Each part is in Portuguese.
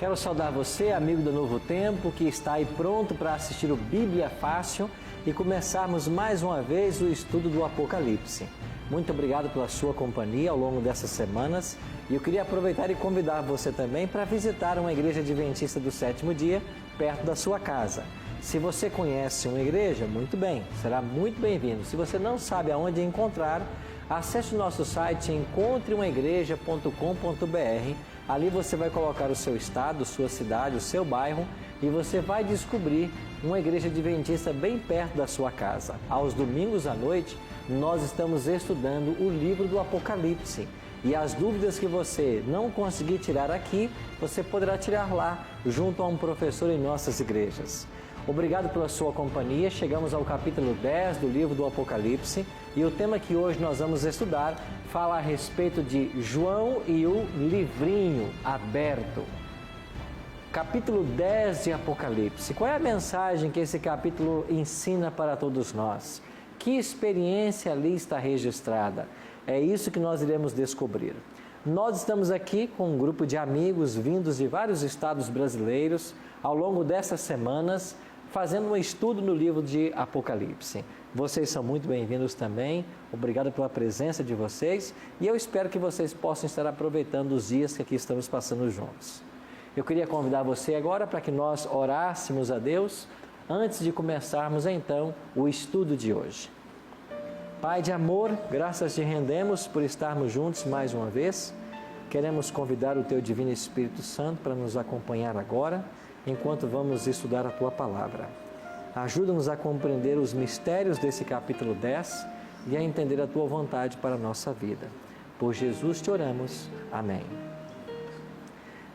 Quero saudar você, amigo do Novo Tempo, que está aí pronto para assistir o Bíblia Fácil e começarmos mais uma vez o estudo do Apocalipse. Muito obrigado pela sua companhia ao longo dessas semanas e eu queria aproveitar e convidar você também para visitar uma igreja adventista do sétimo dia perto da sua casa. Se você conhece uma igreja, muito bem, será muito bem-vindo. Se você não sabe aonde encontrar, acesse o nosso site encontreumaigreja.com.br. Ali você vai colocar o seu estado, sua cidade, o seu bairro e você vai descobrir uma igreja adventista bem perto da sua casa. Aos domingos à noite, nós estamos estudando o livro do Apocalipse. E as dúvidas que você não conseguir tirar aqui, você poderá tirar lá, junto a um professor em nossas igrejas. Obrigado pela sua companhia. Chegamos ao capítulo 10 do livro do Apocalipse e o tema que hoje nós vamos estudar fala a respeito de João e o livrinho aberto. Capítulo 10 de Apocalipse. Qual é a mensagem que esse capítulo ensina para todos nós? Que experiência ali está registrada? É isso que nós iremos descobrir. Nós estamos aqui com um grupo de amigos vindos de vários estados brasileiros ao longo dessas semanas, fazendo um estudo no livro de Apocalipse. Vocês são muito bem-vindos também, obrigado pela presença de vocês e eu espero que vocês possam estar aproveitando os dias que aqui estamos passando juntos. Eu queria convidar você agora para que nós orássemos a Deus antes de começarmos então o estudo de hoje. Pai de amor, graças te rendemos por estarmos juntos mais uma vez. Queremos convidar o Teu Divino Espírito Santo para nos acompanhar agora, enquanto vamos estudar a Tua Palavra. Ajuda-nos a compreender os mistérios desse capítulo 10 e a entender a Tua vontade para a nossa vida. Por Jesus te oramos. Amém.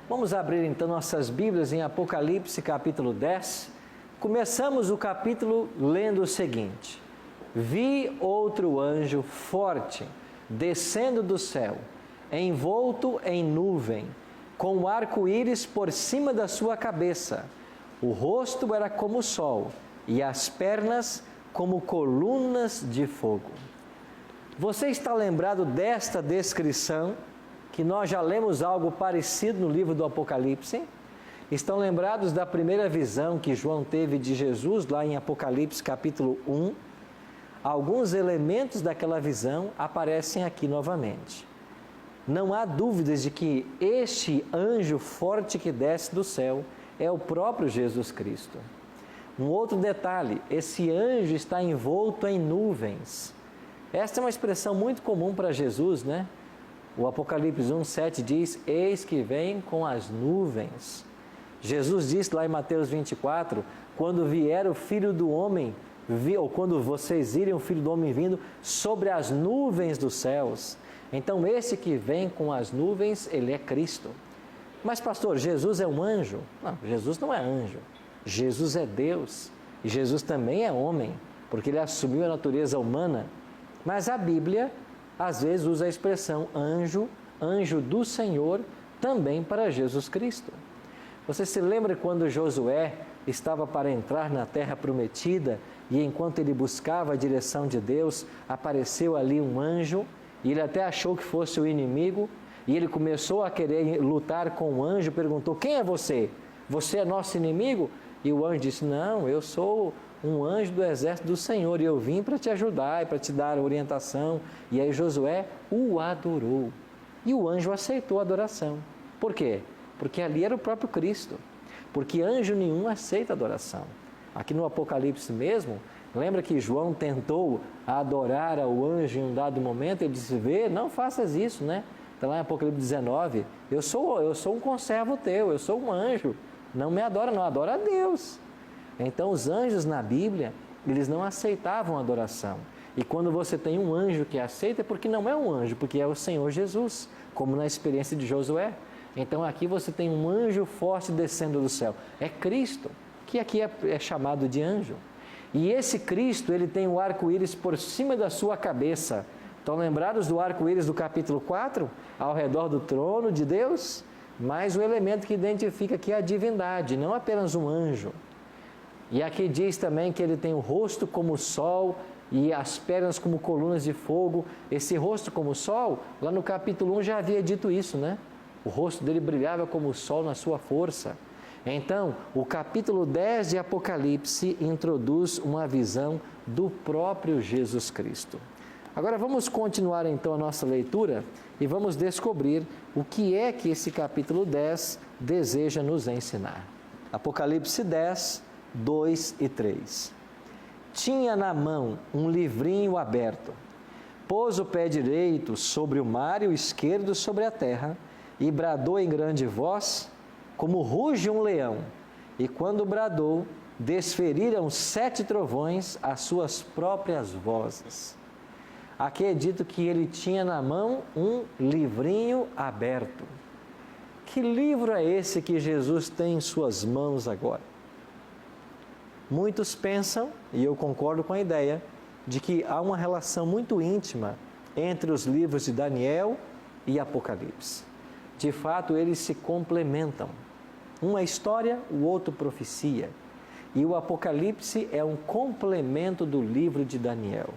Vamos abrir então nossas Bíblias em Apocalipse capítulo 10. Começamos o capítulo lendo o seguinte: Vi outro anjo forte descendo do céu, envolto em nuvem, com um arco-íris por cima da sua cabeça. O rosto era como o sol e as pernas como colunas de fogo. Você está lembrado desta descrição, que nós já lemos algo parecido no livro do Apocalipse? Estão lembrados da primeira visão que João teve de Jesus lá em Apocalipse capítulo 1? Alguns elementos daquela visão aparecem aqui novamente. Não há dúvidas de que este anjo forte que desce do céu é o próprio Jesus Cristo. Um outro detalhe, esse anjo está envolto em nuvens. Esta é uma expressão muito comum para Jesus, né? O Apocalipse 1:7 diz: Eis que vem com as nuvens. Jesus disse lá em Mateus 24, quando vier o Filho do Homem, ou quando vocês virem o Filho do Homem vindo sobre as nuvens dos céus. Então esse que vem com as nuvens, ele é Cristo. Mas pastor, Jesus é um anjo? Não, Jesus não é anjo. Jesus é Deus. E Jesus também é homem, porque ele assumiu a natureza humana. Mas a Bíblia, às vezes, usa a expressão anjo, anjo do Senhor, também para Jesus Cristo. Você se lembra quando Josué estava para entrar na terra prometida e enquanto ele buscava a direção de Deus, apareceu ali um anjo e ele até achou que fosse o inimigo e ele começou a querer lutar com o anjo, perguntou: quem é você? Você é nosso inimigo? E o anjo disse: não, eu sou um anjo do exército do Senhor e eu vim para te ajudar e para te dar orientação. E aí Josué o adorou e o anjo aceitou a adoração. Por quê? Porque ali era o próprio Cristo, porque anjo nenhum aceita adoração. Aqui no Apocalipse mesmo, lembra que João tentou adorar ao anjo em um dado momento, ele disse: vê, não faças isso, né? Está lá em Apocalipse 19, eu sou um conservo teu, eu sou um anjo, não me adora, não, adora a Deus. Então os anjos na Bíblia, eles não aceitavam adoração. E quando você tem um anjo que aceita, é porque não é um anjo, porque é o Senhor Jesus, como na experiência de Josué. Então aqui você tem um anjo forte descendo do céu. É Cristo, que aqui é chamado de anjo. E esse Cristo, ele tem o arco-íris por cima da sua cabeça. Estão lembrados do arco-íris do capítulo 4? Ao redor do trono de Deus? Mas o elemento que identifica aqui é a divindade, não apenas um anjo. E aqui diz também que ele tem o rosto como o sol e as pernas como colunas de fogo. Esse rosto como o sol, lá no capítulo 1 já havia dito isso, né? O rosto dele brilhava como o sol na sua força. Então, o capítulo 10 de Apocalipse introduz uma visão do próprio Jesus Cristo. Agora vamos continuar então a nossa leitura e vamos descobrir o que é que esse capítulo 10 deseja nos ensinar. Apocalipse 10, 2 e 3. Tinha na mão um livrinho aberto. Pôs o pé direito sobre o mar e o esquerdo sobre a terra, e bradou em grande voz, como ruge um leão. E quando bradou, desferiram 7 trovões as suas próprias vozes. Aqui é dito que ele tinha na mão um livrinho aberto. Que livro é esse que Jesus tem em suas mãos agora? Muitos pensam, e eu concordo com a ideia, de que há uma relação muito íntima entre os livros de Daniel e Apocalipse. De fato, eles se complementam. Um é história, o outro profecia. E o Apocalipse é um complemento do livro de Daniel.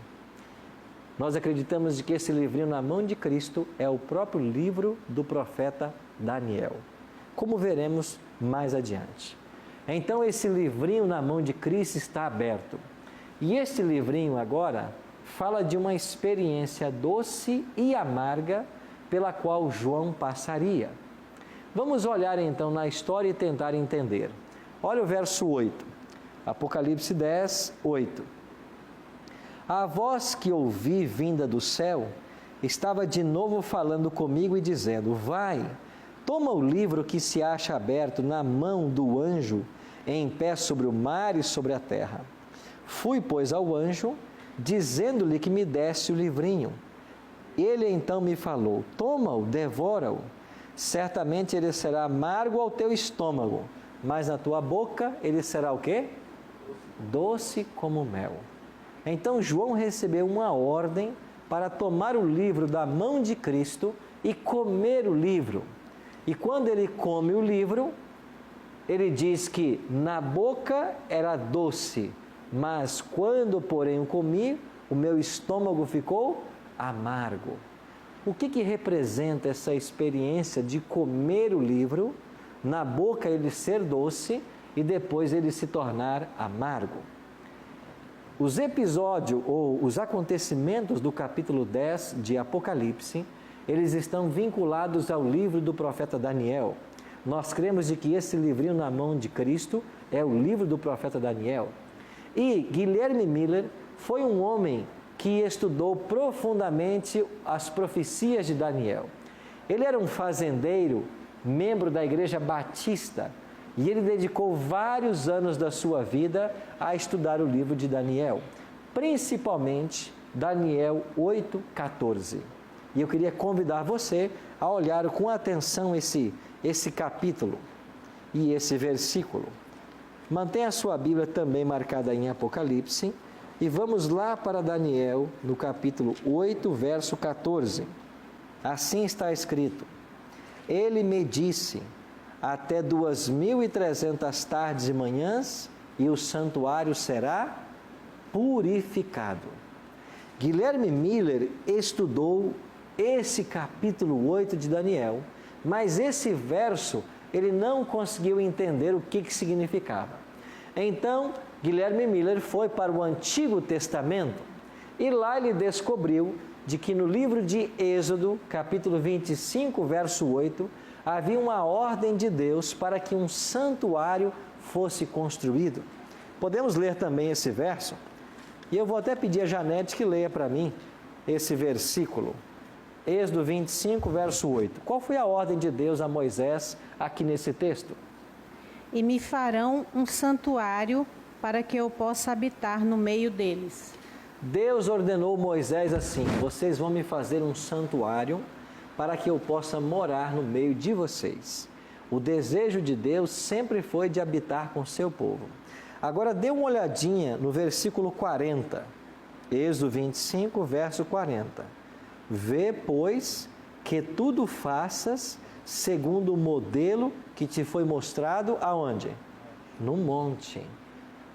Nós acreditamos de que esse livrinho na mão de Cristo é o próprio livro do profeta Daniel, como veremos mais adiante. Então, esse livrinho na mão de Cristo está aberto. E este livrinho agora fala de uma experiência doce e amarga pela qual João passaria. Vamos olhar então na história e tentar entender. Olha o verso 8, Apocalipse 10, 8. A voz que ouvi vinda do céu estava de novo falando comigo e dizendo: vai, toma o livro que se acha aberto na mão do anjo em pé sobre o mar e sobre a terra. Fui, pois, ao anjo, dizendo-lhe que me desse o livrinho. Ele então me falou: toma-o, devora-o. Certamente ele será amargo ao teu estômago, mas na tua boca ele será o quê? Doce como mel. Então João recebeu uma ordem para tomar o livro da mão de Cristo e comer o livro. E quando ele come o livro, ele diz que na boca era doce, mas quando, porém, o comi, o meu estômago ficou amargo. O que representa essa experiência de comer o livro, na boca ele ser doce e depois ele se tornar amargo? Os episódios ou os acontecimentos do capítulo 10 de Apocalipse, eles estão vinculados ao livro do profeta Daniel. Nós cremos de que esse livrinho na mão de Cristo é o livro do profeta Daniel. E Guilherme Miller foi um homem que estudou profundamente as profecias de Daniel. Ele era um fazendeiro, membro da Igreja Batista, e ele dedicou vários anos da sua vida a estudar o livro de Daniel, principalmente Daniel 8:14. E eu queria convidar você a olhar com atenção esse capítulo e esse versículo. Mantenha a sua Bíblia também marcada em Apocalipse e vamos lá para Daniel, no capítulo 8, verso 14. Assim está escrito: ele me disse: até 2.300 tardes e manhãs, e o santuário será purificado. Guilherme Miller estudou esse capítulo 8 de Daniel, mas esse verso ele não conseguiu entender o que significava. Então, Guilherme Miller foi para o Antigo Testamento e lá ele descobriu de que no livro de Êxodo, capítulo 25, verso 8, havia uma ordem de Deus para que um santuário fosse construído. Podemos ler também esse verso? E eu vou até pedir a Janete que leia para mim esse versículo. Êxodo 25, verso 8. Qual foi a ordem de Deus a Moisés aqui nesse texto? E me farão um santuário para que eu possa habitar no meio deles. Deus ordenou Moisés assim: vocês vão me fazer um santuário para que eu possa morar no meio de vocês. O desejo de Deus sempre foi de habitar com seu povo. Agora dê uma olhadinha no versículo 40, Êxodo 25, verso 40. Vê, pois, que tudo faças segundo o modelo que te foi mostrado aonde? No monte.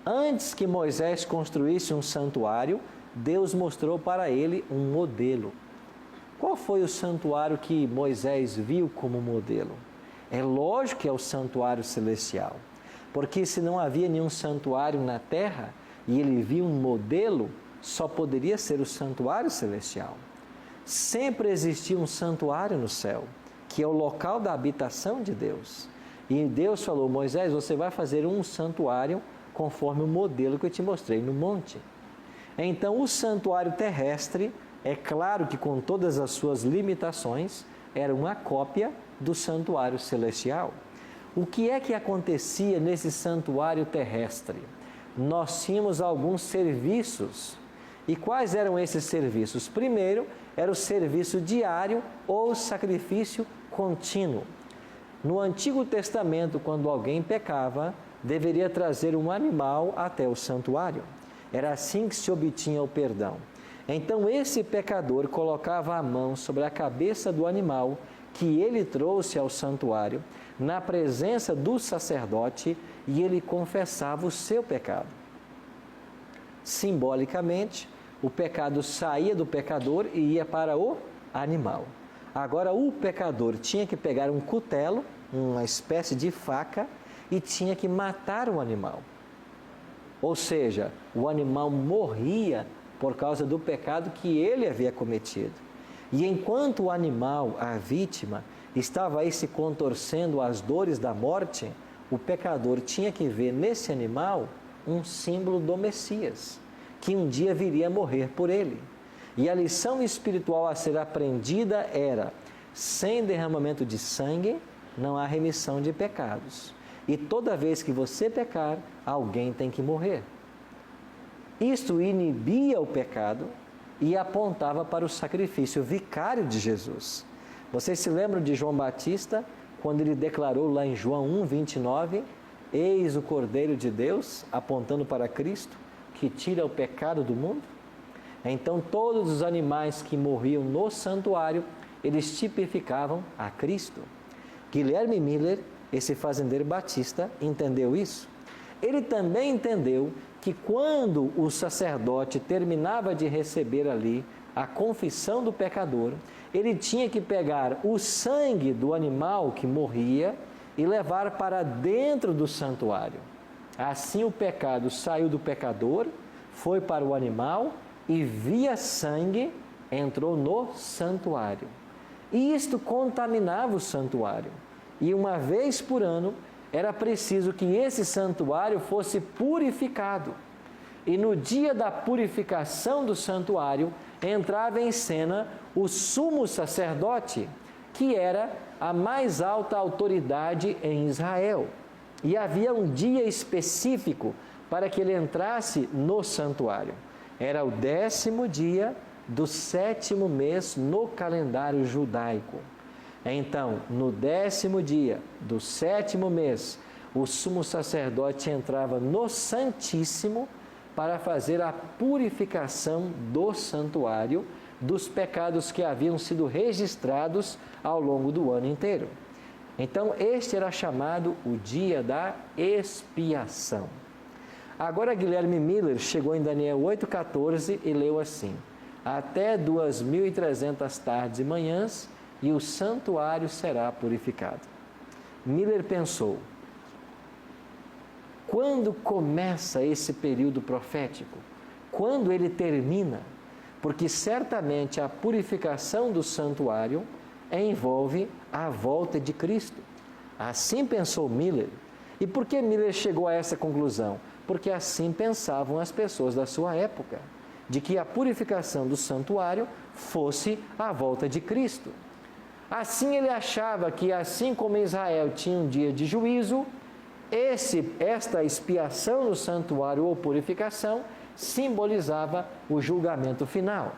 Antes que Moisés construísse um santuário, Deus mostrou para ele um modelo. Qual foi o santuário que Moisés viu como modelo? É lógico que é o santuário celestial, porque se não havia nenhum santuário na terra e ele viu um modelo, só poderia ser o santuário celestial. Sempre existiu um santuário no céu, que é o local da habitação de Deus. E Deus falou: Moisés, você vai fazer um santuário conforme o modelo que eu te mostrei no monte. Então, o santuário terrestre, é claro que com todas as suas limitações, era uma cópia do santuário celestial. O que é que acontecia nesse santuário terrestre? Nós tínhamos alguns serviços. E quais eram esses serviços? Primeiro, era o serviço diário ou sacrifício contínuo. No Antigo Testamento, quando alguém pecava, deveria trazer um animal até o santuário. Era assim que se obtinha o perdão. Então, esse pecador colocava a mão sobre a cabeça do animal que ele trouxe ao santuário, na presença do sacerdote, e ele confessava o seu pecado. Simbolicamente, o pecado saía do pecador e ia para o animal. Agora, o pecador tinha que pegar um cutelo, uma espécie de faca, e tinha que matar o animal. Ou seja, o animal morria por causa do pecado que ele havia cometido. E enquanto o animal, a vítima, estava aí se contorcendo às dores da morte, o pecador tinha que ver nesse animal um símbolo do Messias, que um dia viria a morrer por ele. E a lição espiritual a ser aprendida era: sem derramamento de sangue, não há remissão de pecados. E toda vez que você pecar, alguém tem que morrer. Isto inibia o pecado e apontava para o sacrifício vicário de Jesus. Vocês se lembram de João Batista, quando ele declarou lá em João 1:29, eis o Cordeiro de Deus, apontando para Cristo, que tira o pecado do mundo? Então, todos os animais que morriam no santuário, eles tipificavam a Cristo. Guilherme Miller, esse fazendeiro batista, entendeu isso. Ele também entendeu que quando o sacerdote terminava de receber ali a confissão do pecador, ele tinha que pegar o sangue do animal que morria e levar para dentro do santuário. Assim o pecado saiu do pecador, foi para o animal e via sangue entrou no santuário. E isto contaminava o santuário. E uma vez por ano era preciso que esse santuário fosse purificado. E no dia da purificação do santuário, entrava em cena o sumo sacerdote, que era a mais alta autoridade em Israel. E havia um dia específico para que ele entrasse no santuário. Era o 10º dia do 7º mês no calendário judaico. Então, no 10º dia do 7º mês, o sumo sacerdote entrava no Santíssimo para fazer a purificação do santuário dos pecados que haviam sido registrados ao longo do ano inteiro. Então, este era chamado o dia da expiação. Agora, Guilherme Miller chegou em Daniel 8,14 e leu assim: até 2.300 tardes e manhãs, e o santuário será purificado. Miller pensou: quando começa esse período profético? Quando ele termina? Porque certamente a purificação do santuário envolve a volta de Cristo. Assim pensou Miller. E por que Miller chegou a essa conclusão? Porque assim pensavam as pessoas da sua época, de que a purificação do santuário fosse a volta de Cristo. Assim ele achava que, assim como Israel tinha um dia de juízo, esta expiação no santuário ou purificação simbolizava o julgamento final.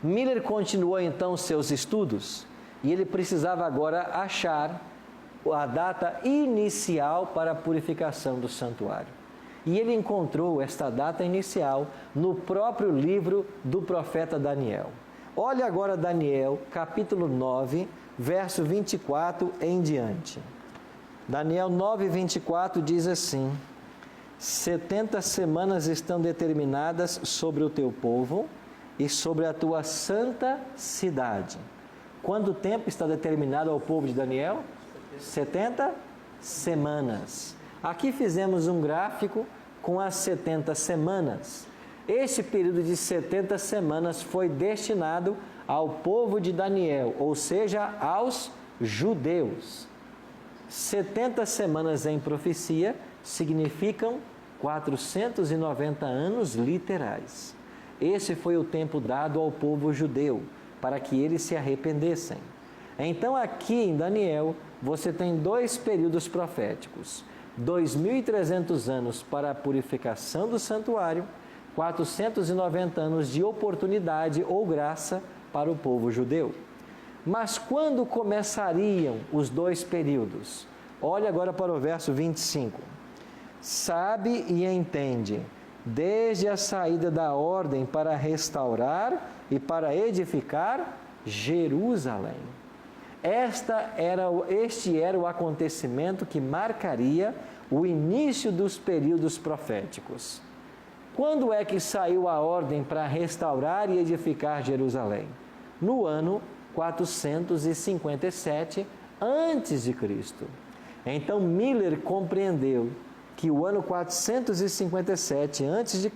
Miller continuou então seus estudos e ele precisava agora achar a data inicial para a purificação do santuário. E ele encontrou esta data inicial no próprio livro do profeta Daniel. Olha agora Daniel, capítulo 9, verso 24 em diante. Daniel 9, 24 diz assim: 70 semanas estão determinadas sobre o teu povo, e sobre a tua santa cidade. Quanto tempo está determinado ao povo de Daniel? 70 semanas. Aqui fizemos um gráfico com as 70 semanas. Este período de 70 semanas foi destinado ao povo de Daniel, ou seja, aos judeus. 70 semanas em profecia significam 490 anos literais. Esse foi o tempo dado ao povo judeu, para que eles se arrependessem. Então, aqui em Daniel, você tem dois períodos proféticos: 2.300 anos para a purificação do santuário, 490 anos de oportunidade ou graça para o povo judeu. Mas quando começariam os dois períodos? Olha agora para o verso 25. Sabe e entende, desde a saída da ordem para restaurar e para edificar Jerusalém. Este era o acontecimento que marcaria o início dos períodos proféticos. Quando é que saiu a ordem para restaurar e edificar Jerusalém? No ano 457 a.C. Então Miller compreendeu que o ano 457 a.C.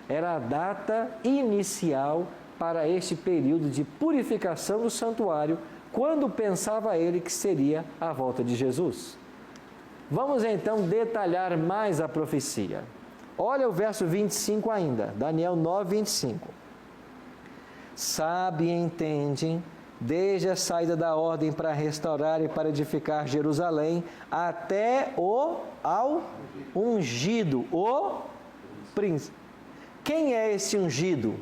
era a data inicial para este período de purificação do santuário, quando pensava ele que seria a volta de Jesus. Vamos então detalhar mais a profecia. Olha o verso 25 ainda, Daniel 9, 25. Sabe e entende, desde a saída da ordem para restaurar e para edificar Jerusalém, até ao ungido, o príncipe. Quem é esse ungido?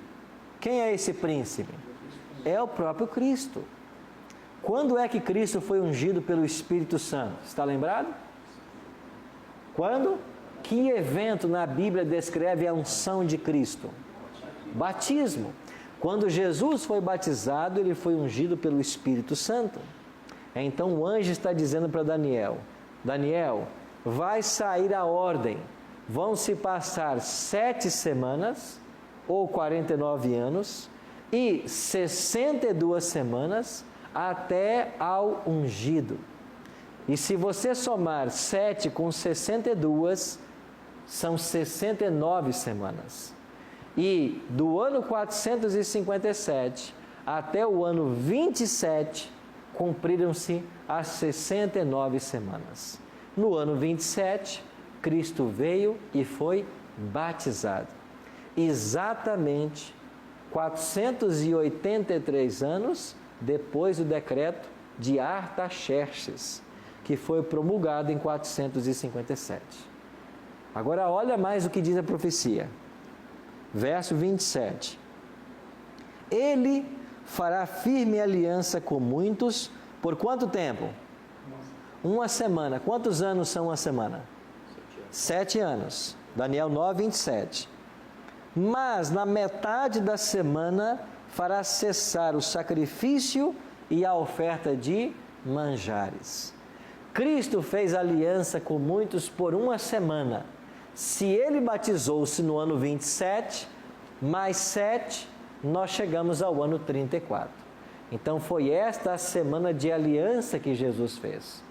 Quem é esse príncipe? É o próprio Cristo. Quando é que Cristo foi ungido pelo Espírito Santo? Está lembrado? Quando? Que evento na Bíblia descreve a unção de Cristo? Batismo. Quando Jesus foi batizado, ele foi ungido pelo Espírito Santo. Então o anjo está dizendo para Daniel: Daniel, vai sair a ordem. Vão se passar 7 semanas, ou 49 anos, e 62 semanas até ao ungido. E se você somar 7 com 62, são 69 semanas. E do ano 457 até o ano 27, cumpriram-se as 69 semanas. No ano 27, Cristo veio e foi batizado. Exatamente 483 anos depois do decreto de Artaxerxes, que foi promulgado em 457. Agora olha mais o que diz a profecia. Verso 27. Ele fará firme aliança com muitos, por quanto tempo? Uma semana. Quantos anos são uma semana? 7 anos. Daniel 9, 27. Mas na metade da semana fará cessar o sacrifício e a oferta de manjares. Cristo fez aliança com muitos por uma semana. Se ele batizou-se no ano 27, mais 7, nós chegamos ao ano 34. Então foi esta a semana de aliança que Jesus fez.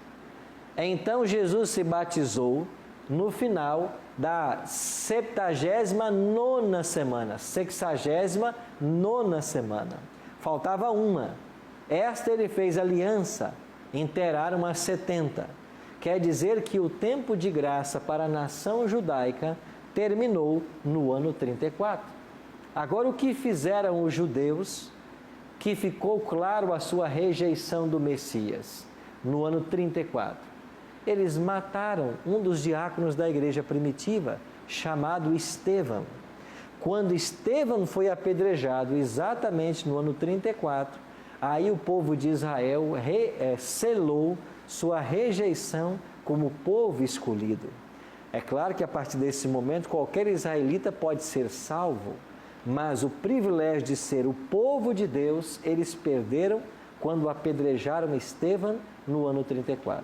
Então Jesus se batizou no final da 79ª semana. 69ª semana. Faltava uma. Esta ele fez aliança, inteiraram as 70. Quer dizer que o tempo de graça para a nação judaica terminou no ano 34. Agora, o que fizeram os judeus, que ficou claro a sua rejeição do Messias, no ano 34? Eles mataram um dos diáconos da igreja primitiva, chamado Estevão. Quando Estevão foi apedrejado, exatamente no ano 34, aí o povo de Israel selou sua rejeição como povo escolhido. É claro que a partir desse momento qualquer israelita pode ser salvo, mas o privilégio de ser o povo de Deus, eles perderam quando apedrejaram Estevão no ano 34.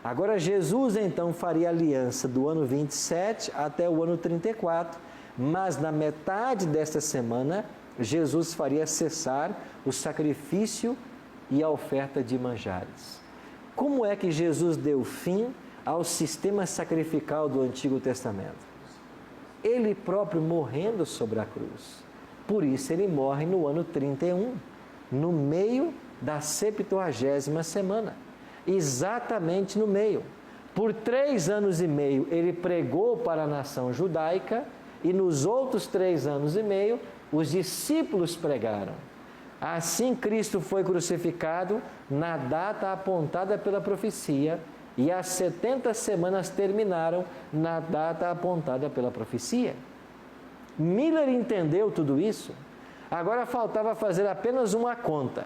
Agora Jesus então faria aliança do ano 27 até o ano 34, mas na metade desta semana Jesus faria cessar o sacrifício e a oferta de manjares. Como é que Jesus deu fim ao sistema sacrificial do Antigo Testamento? Ele próprio morrendo sobre a cruz. Por isso ele morre no ano 31, no meio da 70ª semana, exatamente no meio. Por 3 anos e meio ele pregou para a nação judaica e nos outros 3 anos e meio os discípulos pregaram. Assim Cristo foi crucificado na data apontada pela profecia e as 70 semanas terminaram na data apontada pela profecia. Miller entendeu tudo isso. Agora faltava fazer apenas uma conta.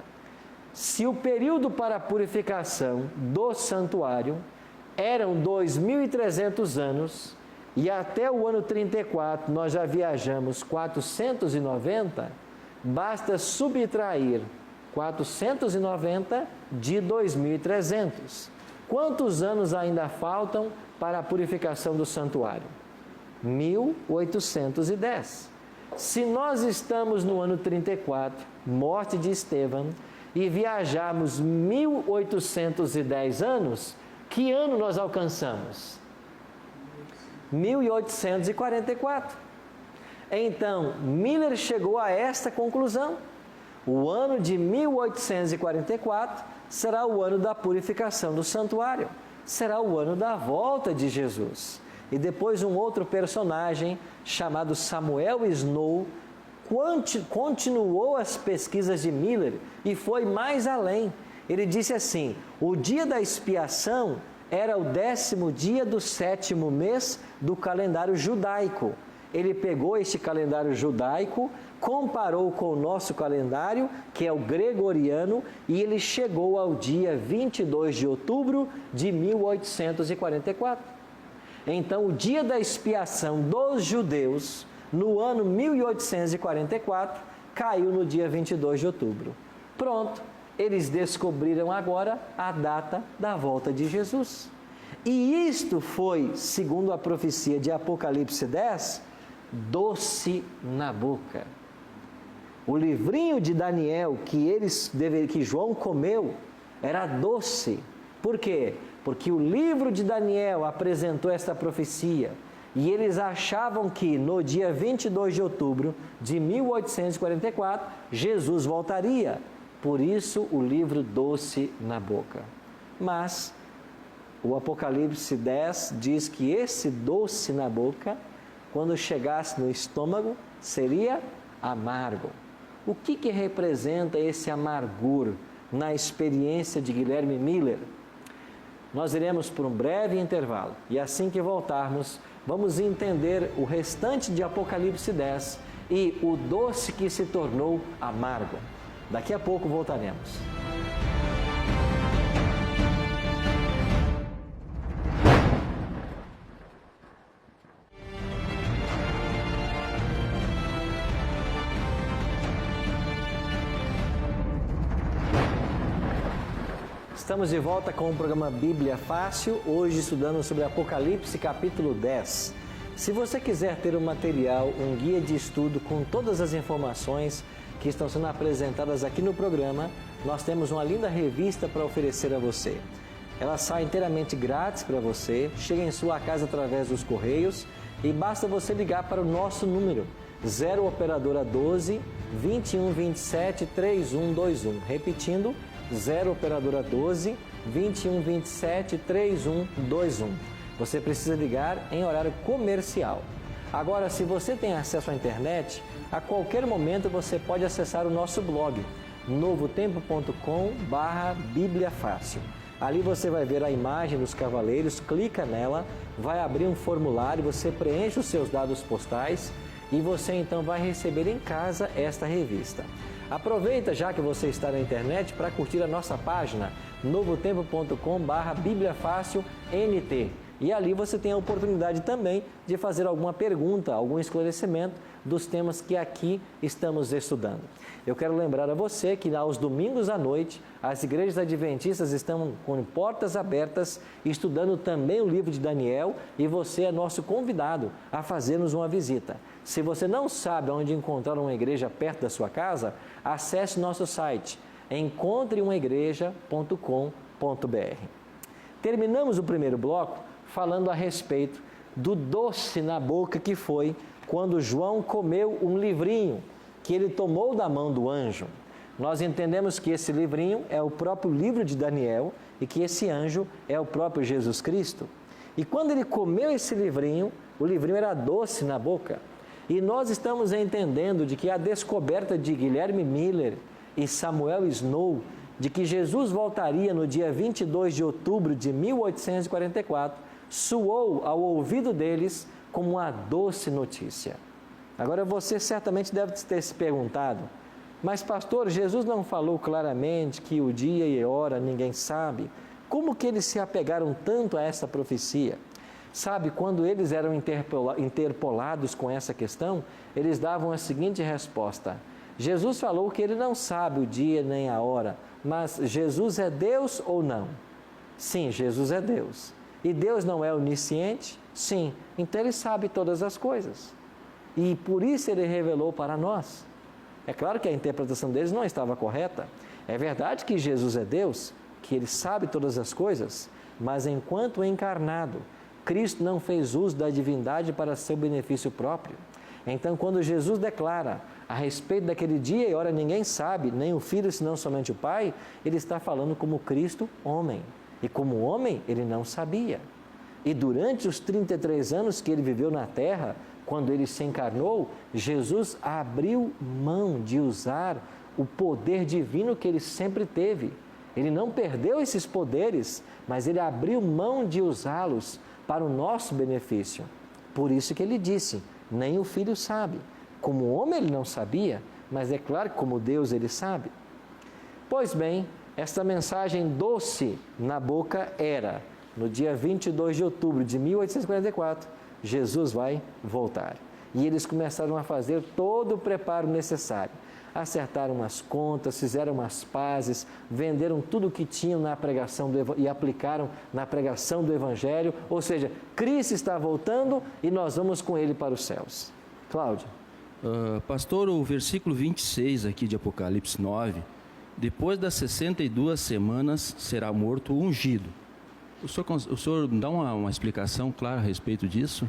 Se o período para a purificação do santuário eram 2.300 anos e até o ano 34 nós já viajamos 490, basta subtrair 490 de 2.300. Quantos anos ainda faltam para a purificação do santuário? 1810. Se nós estamos no ano 34, morte de Estevão, e viajarmos 1810 anos, que ano nós alcançamos? 1844. Então, Miller chegou a esta conclusão. O ano de 1844 será o ano da purificação do santuário. Será o ano da volta de Jesus. E depois um outro personagem chamado Samuel Snow continuou as pesquisas de Miller e foi mais além. Ele disse assim: o dia da expiação era o 10º dia do 7º mês do calendário judaico. Ele pegou este calendário judaico, comparou com o nosso calendário, que é o gregoriano, e ele chegou ao dia 22 de outubro de 1844. Então, o dia da expiação dos judeus, no ano 1844, caiu no dia 22 de outubro. Pronto, eles descobriram agora a data da volta de Jesus. E isto foi, segundo a profecia de Apocalipse 10, doce na boca. O livrinho de Daniel que João comeu era doce. Por quê? Porque o livro de Daniel apresentou esta profecia e eles achavam que no dia 22 de outubro de 1844 Jesus voltaria. Por isso o livro doce na boca. Mas o Apocalipse 10 diz que esse doce na boca, quando chegasse no estômago, seria amargo. O que representa esse amargor na experiência de Guilherme Miller? Nós iremos por um breve intervalo e assim que voltarmos, vamos entender o restante de Apocalipse 10 e o doce que se tornou amargo. Daqui a pouco voltaremos. Estamos de volta com o programa Bíblia Fácil, hoje estudando sobre Apocalipse capítulo 10. Se você quiser ter um material, um guia de estudo com todas as informações que estão sendo apresentadas aqui no programa, nós temos uma linda revista para oferecer a você. Ela sai inteiramente grátis para você, chega em sua casa através dos correios e basta você ligar para o nosso número 0 operadora 12 21 27 3121, repetindo 0 operadora 12 21 27 3121. Você precisa ligar em horário comercial. Agora, se você tem acesso à internet, a qualquer momento você pode acessar o nosso blog novotempo.com/Bíblia Fácil. Ali você vai ver a imagem dos cavaleiros, clica nela, vai abrir um formulário, você preenche os seus dados postais e você então vai receber em casa esta revista. Aproveita já que você está na internet para curtir a nossa página novotempo.com/Bíblia Fácil NT. E ali você tem a oportunidade também de fazer alguma pergunta, algum esclarecimento dos temas que aqui estamos estudando. Eu quero lembrar a você que aos domingos à noite, as igrejas adventistas estão com portas abertas, estudando também o livro de Daniel, e você é nosso convidado a fazer-nos uma visita. Se você não sabe onde encontrar uma igreja perto da sua casa, acesse nosso site encontreumaigreja.com.br. Terminamos o primeiro bloco falando a respeito do doce na boca que foi quando João comeu um livrinho que ele tomou da mão do anjo. Nós entendemos que esse livrinho é o próprio livro de Daniel e que esse anjo é o próprio Jesus Cristo. E quando ele comeu esse livrinho, o livrinho era doce na boca. E nós estamos entendendo de que a descoberta de Guilherme Miller e Samuel Snow de que Jesus voltaria no dia 22 de outubro de 1844 soou ao ouvido deles como uma doce notícia. Agora você certamente deve ter se perguntado, mas pastor, Jesus não falou claramente que o dia e a hora ninguém sabe? Como que eles se apegaram tanto a essa profecia? Sabe, quando eles eram interpolados com essa questão, eles davam a seguinte resposta: Jesus falou que ele não sabe o dia nem a hora, mas Jesus é Deus ou não? Sim, Jesus é Deus. E Deus não é onisciente? Sim, então ele sabe todas as coisas. E por isso ele revelou para nós. É claro que a interpretação deles não estava correta. É verdade que Jesus é Deus, que ele sabe todas as coisas, mas enquanto encarnado, Cristo não fez uso da divindade para seu benefício próprio. Então, quando Jesus declara a respeito daquele dia e hora ninguém sabe, nem o Filho, senão somente o Pai, ele está falando como Cristo, homem. E como homem, ele não sabia. E durante os 33 anos que ele viveu na terra, quando ele se encarnou, Jesus abriu mão de usar o poder divino que ele sempre teve. Ele não perdeu esses poderes, mas ele abriu mão de usá-los para o nosso benefício. Por isso que ele disse, nem o Filho sabe. Como homem ele não sabia, mas é claro que como Deus ele sabe. Pois bem, esta mensagem doce na boca era, no dia 22 de outubro de 1844, Jesus vai voltar. E eles começaram a fazer todo o preparo necessário. Acertaram as contas, fizeram as pazes, venderam tudo o que tinham na pregação e aplicaram na pregação do Evangelho. Ou seja, Cristo está voltando e nós vamos com Ele para os céus. Cláudio. Pastor, o versículo 26 aqui de Apocalipse 9, depois das 62 semanas será morto o ungido. O senhor dá uma explicação clara a respeito disso?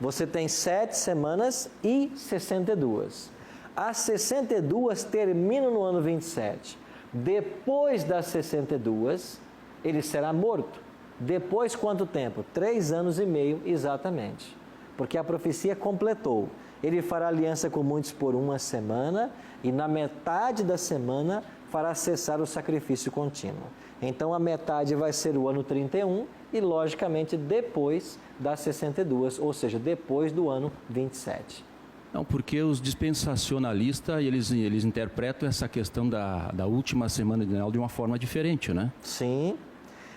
Você tem 7 semanas e 62. As 62 terminam no ano 27. Depois das 62, ele será morto. Depois quanto tempo? 3 anos e meio exatamente. Porque a profecia completou. Ele fará aliança com muitos por 1 semana e na metade da semana fará cessar o sacrifício contínuo. Então a metade vai ser o ano 31 e logicamente depois das 62, ou seja, depois do ano 27. Não, porque os dispensacionalistas, eles interpretam essa questão da última semana de Daniel de uma forma diferente, né? Sim,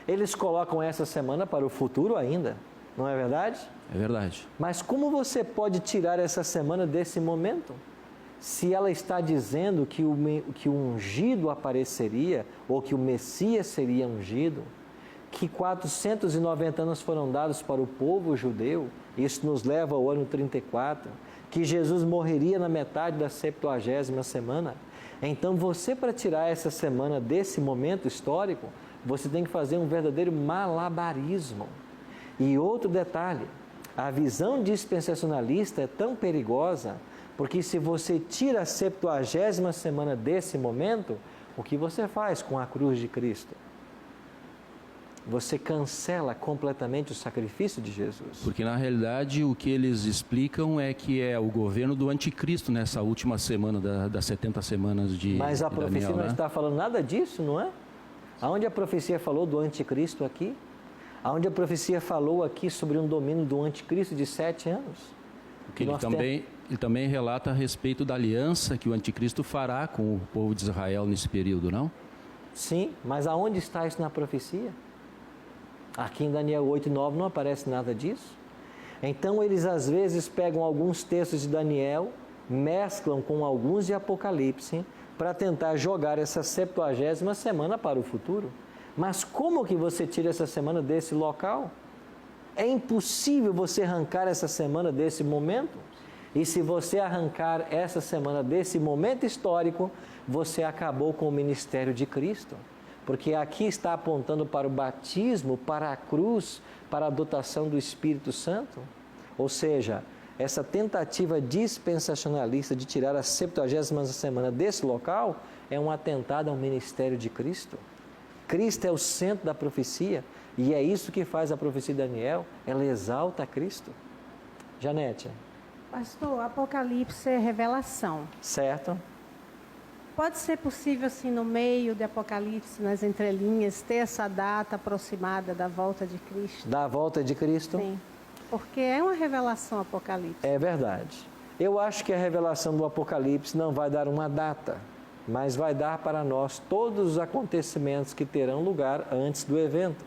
eles colocam essa semana para o futuro ainda, não é verdade? É verdade. Mas como você pode tirar essa semana desse momento? Se ela está dizendo que o ungido apareceria, ou que o Messias seria ungido, que 490 anos foram dados para o povo judeu, isso nos leva ao ano 34, que Jesus morreria na metade da 70ª semana. Então você, para tirar essa semana desse momento histórico, você tem que fazer um verdadeiro malabarismo. E outro detalhe, a visão dispensacionalista é tão perigosa, porque se você tira a 70ª semana desse momento, o que você faz com a cruz de Cristo? Você cancela completamente o sacrifício de Jesus. Porque na realidade o que eles explicam é que é o governo do anticristo nessa última semana das 70 semanas de Daniel. Mas a profecia não está falando nada disso, não é? Aonde a profecia falou do anticristo aqui? Aonde a profecia falou aqui sobre um domínio do anticristo de 7 anos? Porque ele também relata a respeito da aliança que o anticristo fará com o povo de Israel nesse período, não? Sim, mas aonde está isso na profecia? Aqui em Daniel 8:9 não aparece nada disso. Então eles às vezes pegam alguns textos de Daniel, mesclam com alguns de Apocalipse, para tentar jogar essa 70ª semana para o futuro. Mas como que você tira essa semana desse local? É impossível você arrancar essa semana desse momento. E se você arrancar essa semana desse momento histórico, você acabou com o ministério de Cristo. Porque aqui está apontando para o batismo, para a cruz, para a dotação do Espírito Santo. Ou seja, essa tentativa dispensacionalista de tirar a 70ª semana desse local é um atentado ao ministério de Cristo. Cristo é o centro da profecia e é isso que faz a profecia de Daniel, ela exalta Cristo. Janete. Pastor, Apocalipse é revelação. Certo. Pode ser possível, assim, no meio de Apocalipse, nas entrelinhas, ter essa data aproximada da volta de Cristo? Da volta de Cristo? Sim, porque é uma revelação Apocalipse. É verdade. Eu acho que a revelação do Apocalipse não vai dar uma data, mas vai dar para nós todos os acontecimentos que terão lugar antes do evento.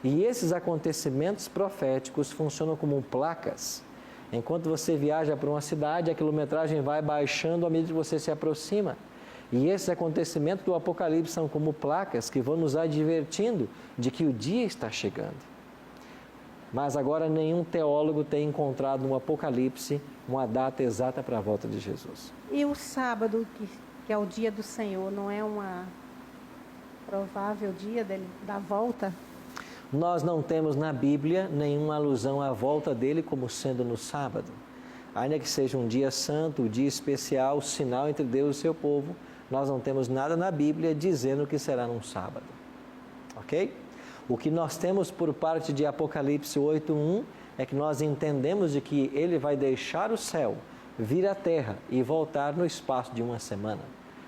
E esses acontecimentos proféticos funcionam como placas. Enquanto você viaja para uma cidade, a quilometragem vai baixando à medida que você se aproxima. E esses acontecimentos do Apocalipse são como placas que vão nos advertindo de que o dia está chegando. Mas agora nenhum teólogo tem encontrado no Apocalipse uma data exata para a volta de Jesus. E o sábado, que é o dia do Senhor, não é uma provável dia da volta? Nós não temos na Bíblia nenhuma alusão à volta dele como sendo no sábado. Ainda que seja um dia santo, um dia especial, sinal entre Deus e seu povo, nós não temos nada na Bíblia dizendo que será num sábado. Ok? O que nós temos por parte de Apocalipse 8:1 é que nós entendemos de que ele vai deixar o céu, vir à terra e voltar no espaço de uma semana.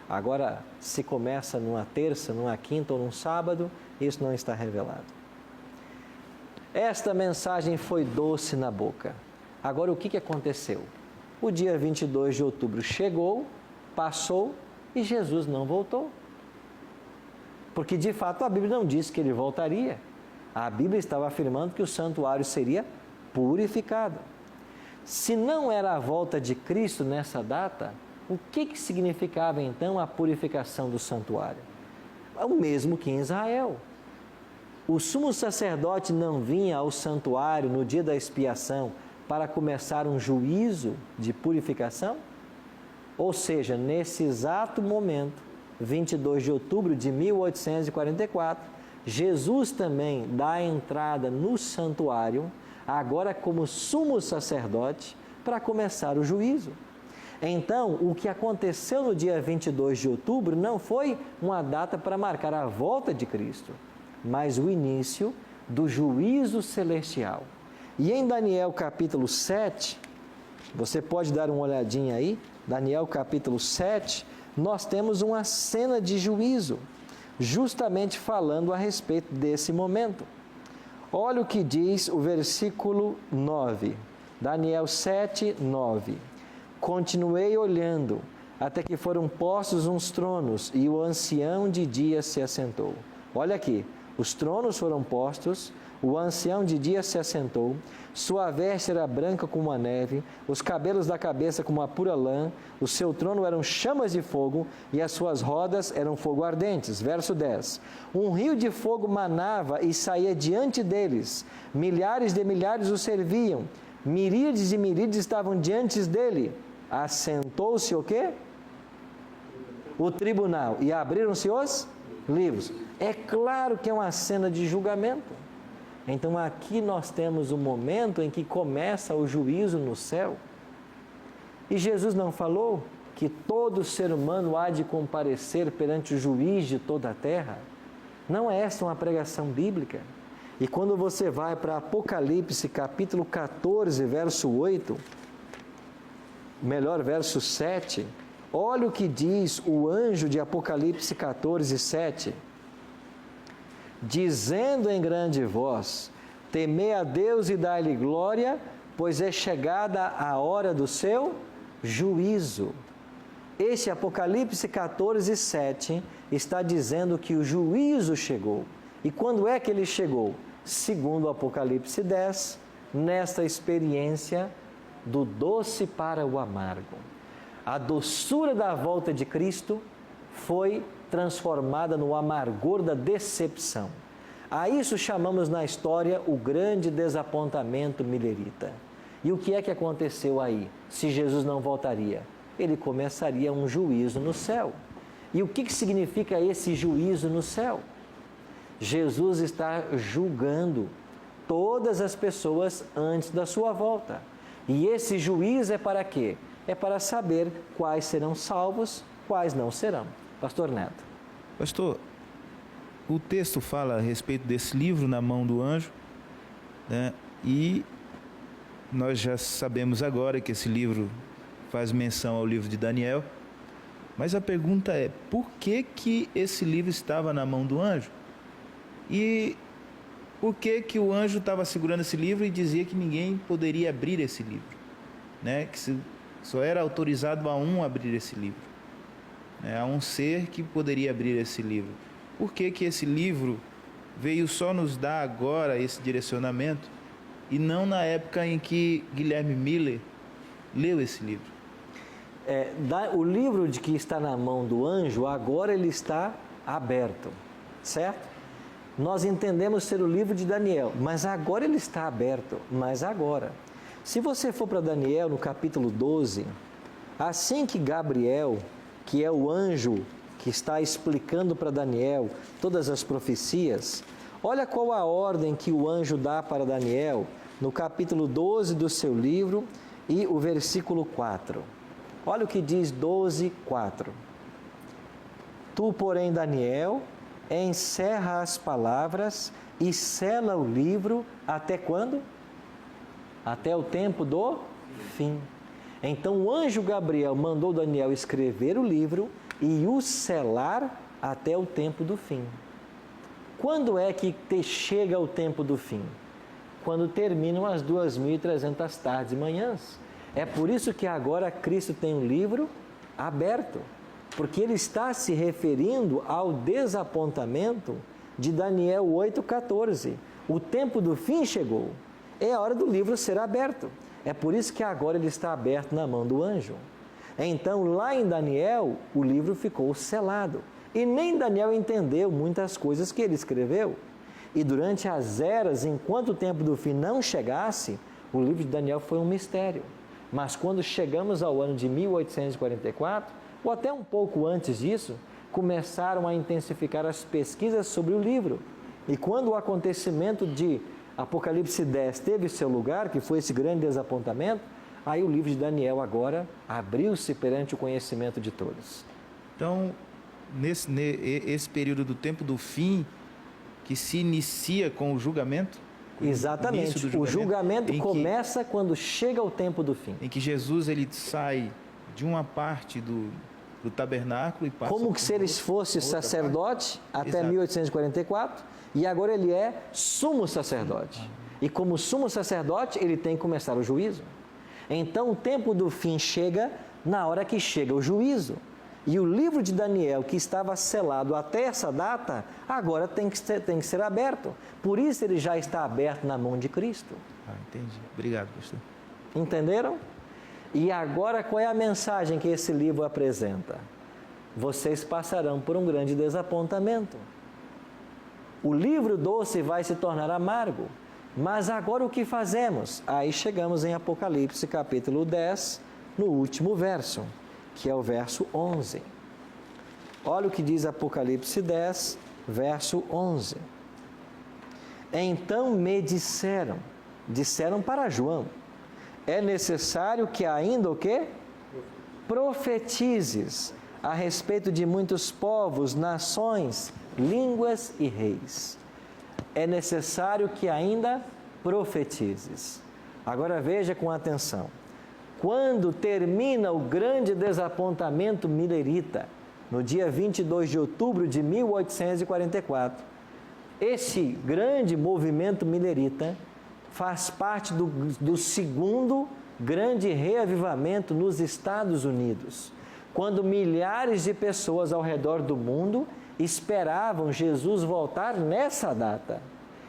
Agora, se começa numa terça, numa quinta ou num sábado, isso não está revelado. Esta mensagem foi doce na boca. Agora, o que aconteceu? O dia 22 de outubro chegou, passou e Jesus não voltou. Porque, de fato, a Bíblia não disse que ele voltaria. A Bíblia estava afirmando que o santuário seria purificado. Se não era a volta de Cristo nessa data, o que significava, então, a purificação do santuário? O mesmo que em Israel. O sumo sacerdote não vinha ao santuário no dia da expiação para começar um juízo de purificação? Ou seja, nesse exato momento, 22 de outubro de 1844, Jesus também dá entrada no santuário, agora como sumo sacerdote, para começar o juízo. Então, o que aconteceu no dia 22 de outubro não foi uma data para marcar a volta de Cristo, mas o início do juízo celestial. E em Daniel capítulo 7, você pode dar uma olhadinha aí, Daniel capítulo 7, nós temos uma cena de juízo, justamente falando a respeito desse momento. Olha o que diz o versículo 9, Daniel 7, 9. Continuei olhando, até que foram postos uns tronos, e o ancião de dias se assentou. Olha aqui, os tronos foram postos, o ancião de dias se assentou, sua veste era branca como a neve, os cabelos da cabeça como a pura lã, o seu trono eram chamas de fogo e as suas rodas eram fogo ardentes. Verso 10. Um rio de fogo manava e saía diante deles, milhares de milhares o serviam, miríades e miríades estavam diante dele. Assentou-se o quê? O tribunal, e abriram-se os livros. É claro que é uma cena de julgamento. Então aqui nós temos o momento em que começa o juízo no céu. E Jesus não falou que todo ser humano há de comparecer perante o juiz de toda a terra? Não é essa uma pregação bíblica? E quando você vai para Apocalipse capítulo 14, verso 8, verso 7, olha o que diz o anjo de Apocalipse 14, 7. Dizendo em grande voz, temei a Deus e dai-lhe glória, pois é chegada a hora do seu juízo. Este Apocalipse 14, 7 está dizendo que o juízo chegou. E quando é que ele chegou? segundo o Apocalipse 10, nesta experiência do doce para o amargo. A doçura da volta de Cristo foi transformada no amargor da decepção. A isso chamamos na história o grande desapontamento milerita. E o que é que aconteceu aí? Se Jesus não voltaria, ele começaria um juízo no céu. E o que significa esse juízo no céu? Jesus está julgando todas as pessoas antes da sua volta. E esse juízo é para quê? É para saber quais serão salvos, quais não serão. Pastor Neto. Pastor, o texto fala a respeito desse livro na mão do anjo, né? E nós já sabemos agora que esse livro faz menção ao livro de Daniel, mas a pergunta é, por que esse livro estava na mão do anjo? E por que o anjo estava segurando esse livro e dizia que ninguém poderia abrir esse livro, né? Que só era autorizado a um abrir esse livro, né? A um ser que poderia abrir esse livro. Por que esse livro veio só nos dar agora esse direcionamento e não na época em que Guilherme Miller leu esse livro? O livro de que está na mão do anjo, agora ele está aberto, certo? Nós entendemos ser o livro de Daniel, mas agora ele está aberto, mas agora. Se você for para Daniel, no capítulo 12, assim que Gabriel, que é o anjo que está explicando para Daniel todas as profecias, olha qual a ordem que o anjo dá para Daniel, no capítulo 12 do seu livro e o versículo 4. Olha o que diz 12, 4. Tu, porém, Daniel, encerra as palavras e sela o livro até quando? Até o tempo do fim. Então o anjo Gabriel mandou Daniel escrever o livro e o selar até o tempo do fim. Quando é que chega o tempo do fim? Quando terminam as 2.300 tardes e manhãs. É por isso que agora Cristo tem um livro aberto, porque ele está se referindo ao desapontamento de Daniel 8,14. O tempo do fim chegou, é a hora do livro ser aberto. É por isso que agora ele está aberto na mão do anjo. Então, lá em Daniel, o livro ficou selado. E nem Daniel entendeu muitas coisas que ele escreveu. E durante as eras, enquanto o tempo do fim não chegasse, o livro de Daniel foi um mistério. Mas quando chegamos ao ano de 1844, ou até um pouco antes disso, começaram a intensificar as pesquisas sobre o livro. E quando o acontecimento de Apocalipse 10 teve seu lugar, que foi esse grande desapontamento, aí o livro de Daniel agora abriu-se perante o conhecimento de todos. Então, esse período do tempo do fim, que se inicia com o julgamento? Exatamente, o julgamento começa quando chega o tempo do fim. Em que Jesus ele sai de uma parte do tabernáculo e passa... Como se ele fosse sacerdote até Exato. 1844, e agora ele é sumo sacerdote. E como sumo sacerdote, ele tem que começar o juízo. Então o tempo do fim chega na hora que chega o juízo. E o livro de Daniel, que estava selado até essa data, agora tem que ser aberto. Por isso ele já está aberto na mão de Cristo. Entendi. Obrigado, pastor. Entenderam? E agora qual é a mensagem que esse livro apresenta? Vocês passarão por um grande desapontamento. O livro doce vai se tornar amargo. Mas agora o que fazemos? Aí chegamos em Apocalipse capítulo 10, no último verso, que é o verso 11. Olha o que diz Apocalipse 10, verso 11. Então me disseram para João, é necessário que ainda o quê? Profetizes a respeito de muitos povos, nações, línguas e reis. É necessário que ainda profetizes. Agora veja com atenção. Quando termina o grande desapontamento milerita, no dia 22 de outubro de 1844, esse grande movimento milerita faz parte do segundo grande reavivamento nos Estados Unidos, quando milhares de pessoas ao redor do mundo esperavam Jesus voltar nessa data.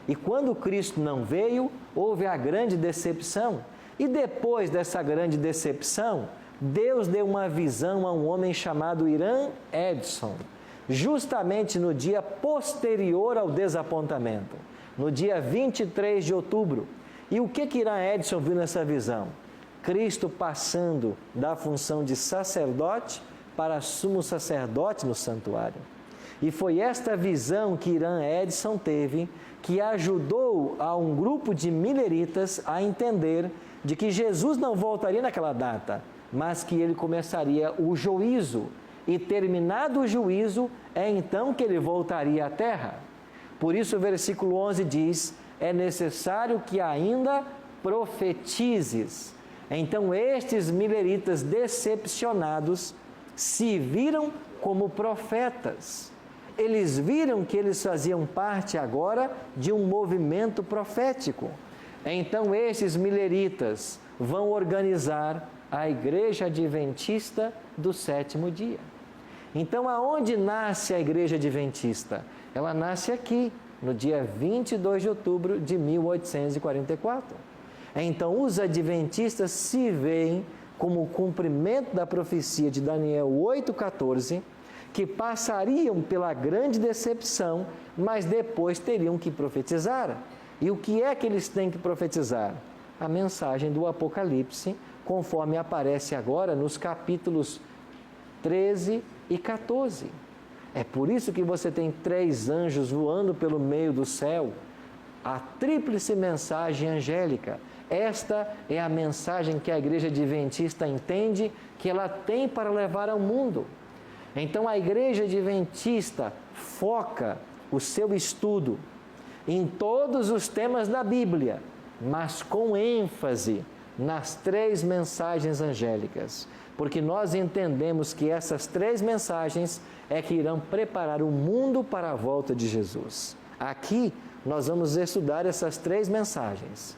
E quando Cristo não veio, houve a grande decepção. E depois dessa grande decepção, Deus deu uma visão a um homem chamado Irã Edson, justamente no dia posterior ao desapontamento, no dia 23 de outubro. E o que Irã Edson viu nessa visão? Cristo passando da função de sacerdote para sumo sacerdote no santuário. E foi esta visão que Irã Edson teve que ajudou a um grupo de mileritas a entender de que Jesus não voltaria naquela data, mas que ele começaria o juízo. E terminado o juízo, é então que ele voltaria à terra. Por isso o versículo 11 diz, é necessário que ainda profetizes. Então estes mileritas decepcionados se viram como profetas. Eles viram que eles faziam parte agora de um movimento profético. Então estes mileritas vão organizar a Igreja Adventista do Sétimo Dia. Então aonde nasce a Igreja Adventista? Ela nasce aqui, no dia 22 de outubro de 1844. Então os adventistas se veem como o cumprimento da profecia de Daniel 8,14, que passariam pela grande decepção, mas depois teriam que profetizar. E o que é que eles têm que profetizar? A mensagem do Apocalipse, conforme aparece agora nos capítulos 13 e 14. É por isso que você tem 3 anjos voando pelo meio do céu, a tríplice mensagem angélica. Esta é a mensagem que a Igreja Adventista entende que ela tem para levar ao mundo. Então a Igreja Adventista foca o seu estudo em todos os temas da Bíblia, mas com ênfase nas 3 mensagens angélicas, porque nós entendemos que essas 3 mensagens é que irão preparar o mundo para a volta de Jesus. Aqui nós vamos estudar essas 3 mensagens.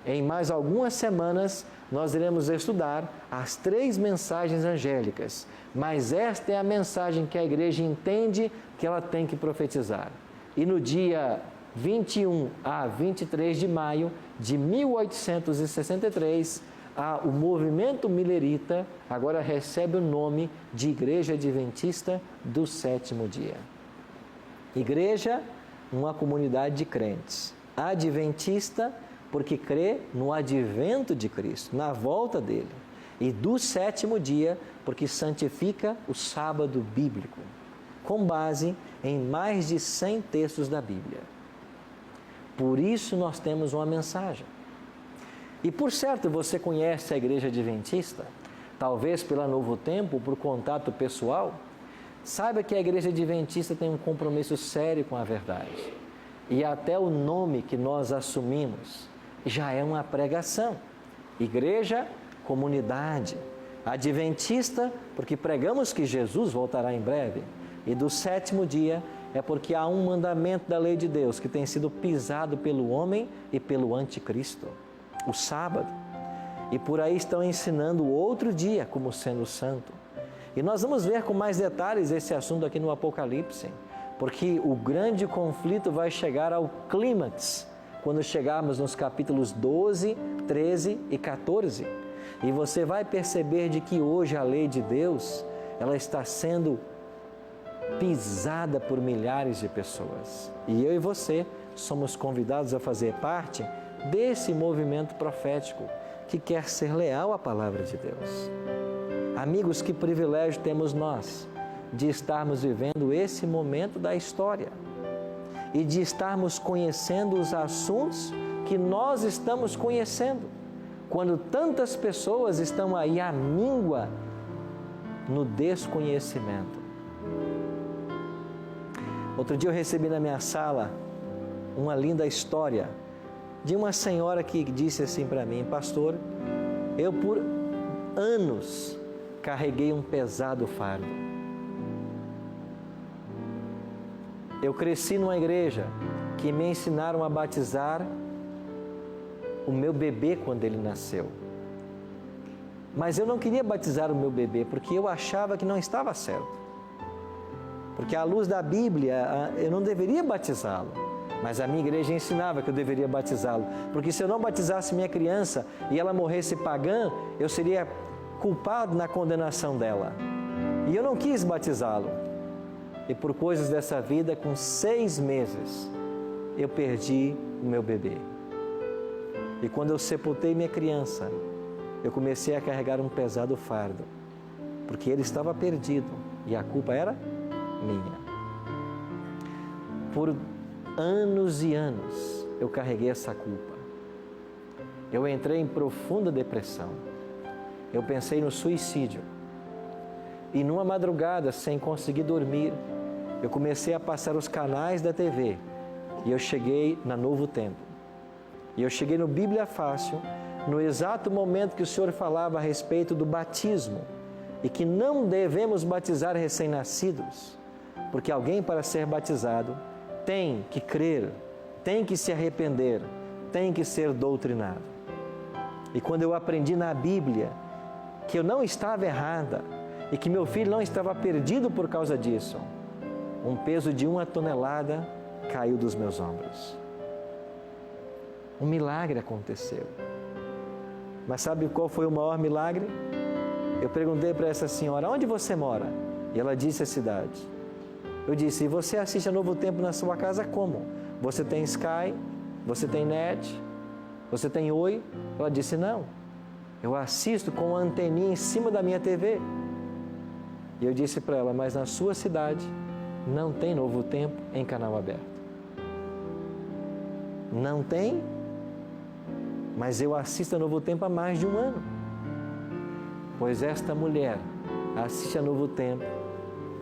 Em mais algumas semanas nós iremos estudar as 3 mensagens angélicas, mas esta é a mensagem que a igreja entende que ela tem que profetizar. E no dia 21 a 23 de maio de 1863, o movimento milerita agora recebe o nome de Igreja Adventista do Sétimo Dia. Igreja, uma comunidade de crentes. Adventista, porque crê no advento de Cristo, na volta dele. E do sétimo dia, porque santifica o sábado bíblico, com base em mais de 100 textos da Bíblia. Por isso nós temos uma mensagem. E por certo, você conhece a Igreja Adventista, talvez pela Novo Tempo, por contato pessoal. Saiba que a Igreja Adventista tem um compromisso sério com a verdade. E até o nome que nós assumimos já é uma pregação. Igreja, comunidade. Adventista, porque pregamos que Jesus voltará em breve. E do sétimo dia é porque há um mandamento da lei de Deus que tem sido pisado pelo homem e pelo anticristo. O sábado. E por aí estão ensinando o outro dia como sendo santo. E nós vamos ver com mais detalhes esse assunto aqui no Apocalipse, porque o grande conflito vai chegar ao clímax quando chegarmos nos capítulos 12, 13 e 14. E você vai perceber de que hoje a lei de Deus, ela está sendo pisada por milhares de pessoas. E eu e você somos convidados a fazer parte desse movimento profético que quer ser leal à palavra de Deus. Amigos, que privilégio temos nós de estarmos vivendo esse momento da história e de estarmos conhecendo os assuntos que nós estamos conhecendo, quando tantas pessoas estão aí à míngua no desconhecimento. Outro dia eu recebi na minha sala uma linda história de uma senhora que disse assim para mim: pastor, eu por anos carreguei um pesado fardo. Eu cresci numa igreja que me ensinaram a batizar o meu bebê quando ele nasceu. Mas eu não queria batizar o meu bebê porque eu achava que não estava certo. Porque à luz da Bíblia, eu não deveria batizá-lo. Mas a minha igreja ensinava que eu deveria batizá-lo, porque se eu não batizasse minha criança e ela morresse pagã, eu seria culpado na condenação dela. E eu não quis batizá-lo. E por coisas dessa vida, com 6 meses, eu perdi o meu bebê. E quando eu sepultei minha criança, eu comecei a carregar um pesado fardo, porque ele estava perdido e a culpa era minha. Por anos e anos eu carreguei essa culpa. Eu entrei em profunda depressão. Eu pensei no suicídio. E numa madrugada, sem conseguir dormir, eu comecei a passar os canais da TV e eu cheguei na Novo Tempo. E eu cheguei no Bíblia Fácil, no exato momento que o Senhor falava a respeito do batismo e que não devemos batizar recém-nascidos, porque alguém para ser batizado tem que crer, tem que se arrepender, tem que ser doutrinado. E quando eu aprendi na Bíblia que eu não estava errada e que meu filho não estava perdido por causa disso, um peso de 1 tonelada caiu dos meus ombros. Um milagre aconteceu. Mas sabe qual foi o maior milagre? Eu perguntei para essa senhora, onde você mora? E ela disse a cidade. Eu disse, e você assiste a Novo Tempo na sua casa como? Você tem Sky? Você tem Net? Você tem Oi? Ela disse, não. Eu assisto com uma anteninha em cima da minha TV. E eu disse para ela, mas na sua cidade não tem Novo Tempo em canal aberto. Não tem? Mas eu assisto a Novo Tempo há mais de 1 ano. Pois esta mulher assiste a Novo Tempo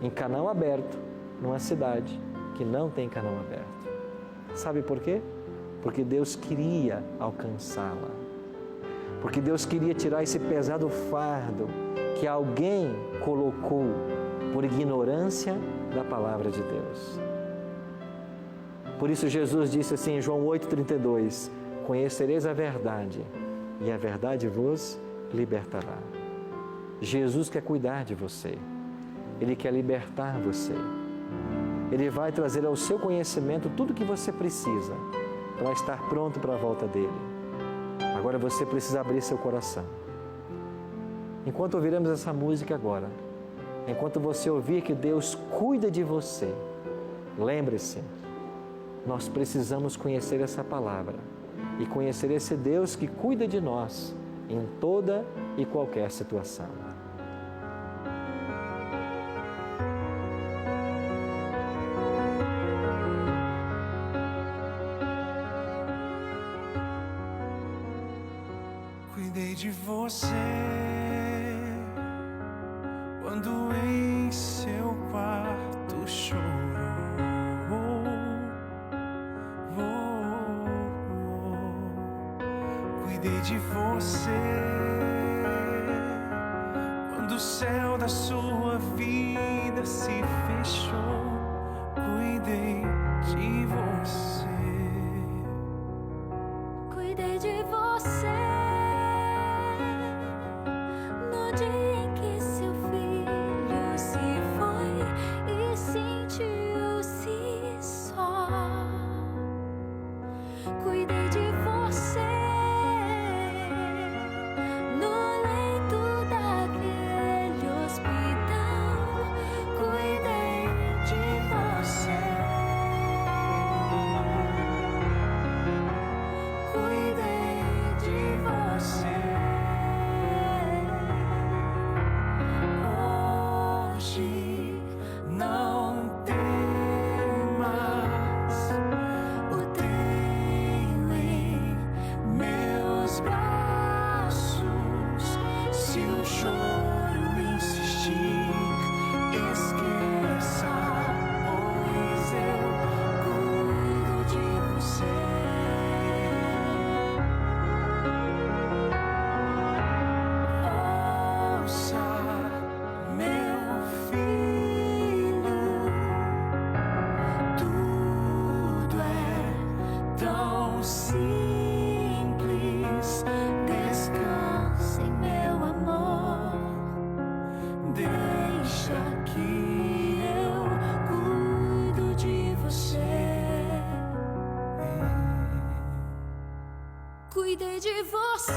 em canal aberto, numa cidade que não tem canal aberto. Sabe por quê? Porque Deus queria alcançá-la. Porque Deus queria tirar esse pesado fardo que alguém colocou por ignorância da palavra de Deus. Por isso Jesus disse assim em João 8,32, conhecereis a verdade e a verdade vos libertará. Jesus quer cuidar de você. Ele quer libertar você. Ele vai trazer ao seu conhecimento tudo o que você precisa para estar pronto para a volta dele. Agora você precisa abrir seu coração. Enquanto ouviremos essa música agora, enquanto você ouvir que Deus cuida de você, lembre-se, nós precisamos conhecer essa palavra e conhecer esse Deus que cuida de nós em toda e qualquer situação. Cuidei de você quando em seu quarto chorou. Cuidei de você quando o céu da sua vida se fechou. Cuidei de você. Cuidei de você no dia em que seu filho se foi e sentiu-se só. Cuidei de você no leito daquele hospital. Cuidei cuidei de você.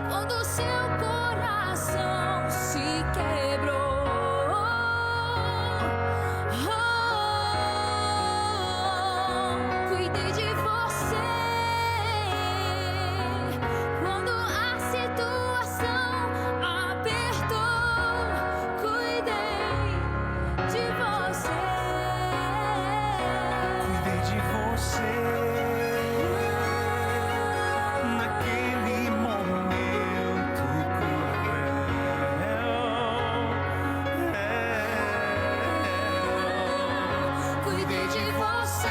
Quando seu coração se quebrou, cuidei de você. Quando a situação apertou, cuidei de você. Cuidei de você naquele momento cruel. Cuidei de você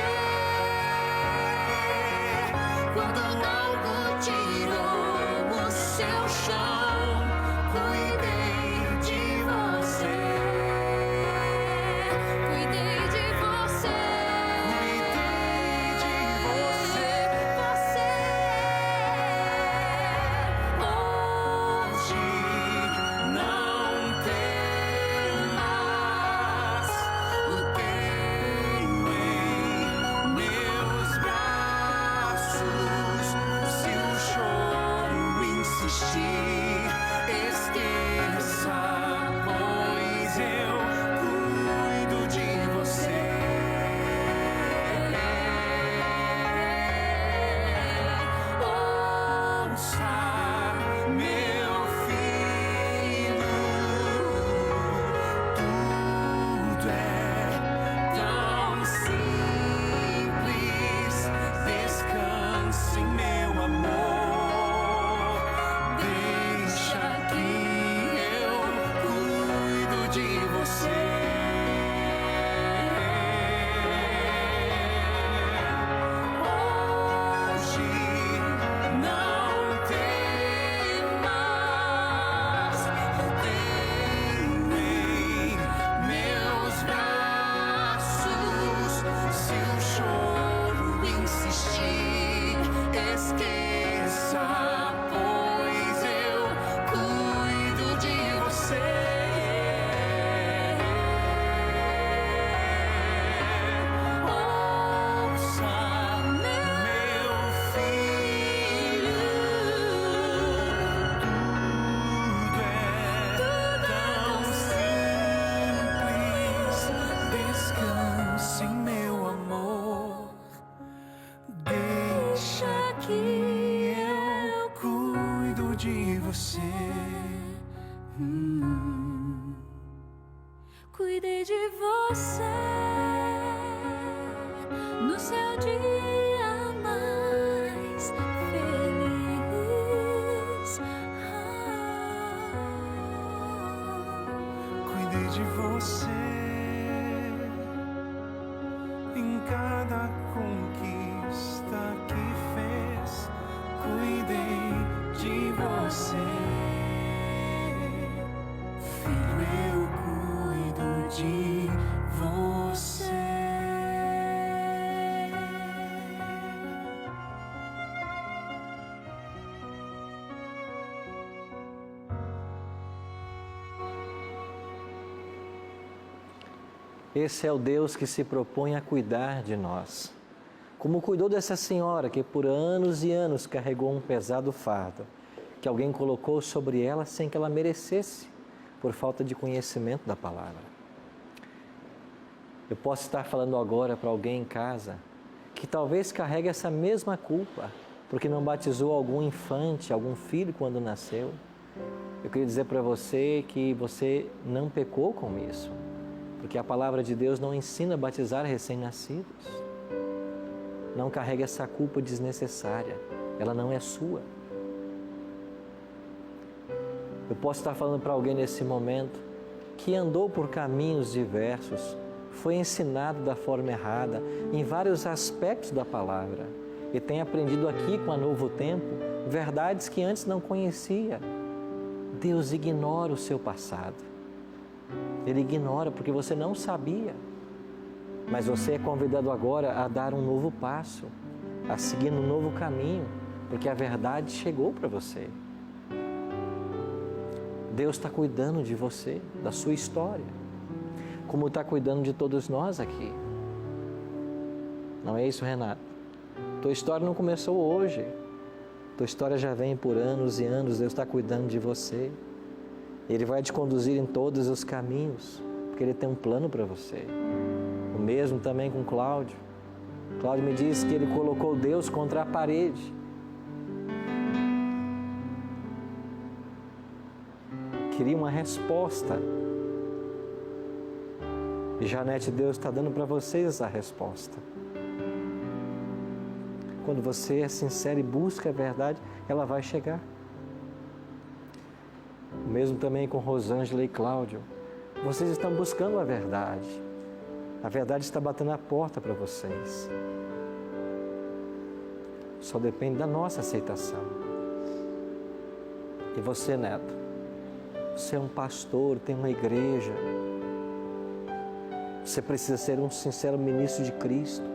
quando algo tirou o seu chão. Cuidei de você. Cuidei de você. Cuidei de você. Hoje Não temas, o tenho em meus braços. Se o choro insistir, esqueça, pois eu cuido de você. Ouça, meu filho, tudo é tão simples. Descanse em meu amor. Deixa que eu cuido de você. Hoje não temas, eu tenho em meus braços. Se o choro insistir, esqueça, pois eu cuido de você. Ouça, meu filho, tudo é tão simples. Descanse em meu amor. Deixa que eu cuido de você. cuidei de você no seu dia mais feliz. Cuidei de você em cada conquista que fez. Cuidei de você, filho, eu cuido de você. Esse é o Deus que se propõe a cuidar de nós. Como cuidou dessa senhora que por anos e anos carregou um pesado fardo, que alguém colocou sobre ela sem que ela merecesse, por falta de conhecimento da palavra. Eu posso estar falando agora para alguém em casa que talvez carregue essa mesma culpa, porque não batizou algum infante, algum filho quando nasceu. Eu queria dizer para você que você não pecou com isso, porque a palavra de Deus não ensina a batizar recém-nascidos. Não carregue essa culpa desnecessária, ela não é sua. Eu posso estar falando para alguém nesse momento que andou por caminhos diversos, foi ensinado da forma errada em vários aspectos da palavra e tem aprendido aqui com a Novo Tempo verdades que antes não conhecia. Deus ignora o seu passado. Ele ignora porque você não sabia. Mas você é convidado agora a dar um novo passo, a seguir um novo caminho, porque a verdade chegou para você. Deus está cuidando de você, da sua história, como está cuidando de todos nós aqui. Não é isso, Renato? Tua história não começou hoje. Tua história já vem por anos e anos. Deus está cuidando de você. Ele vai te conduzir em todos os caminhos, porque Ele tem um plano para você. O mesmo também com Cláudio. Cláudio me disse que ele colocou Deus contra a parede. Queria uma resposta. E Janete, Deus está dando para vocês essa resposta. Quando você é sincero e busca a verdade, ela vai chegar. O mesmo também com Rosângela e Cláudio. Vocês estão buscando a verdade. A verdade está batendo a porta para vocês. Só depende da nossa aceitação. E você, Neto? Você é um pastor, tem uma igreja. Você precisa ser um sincero ministro de Cristo.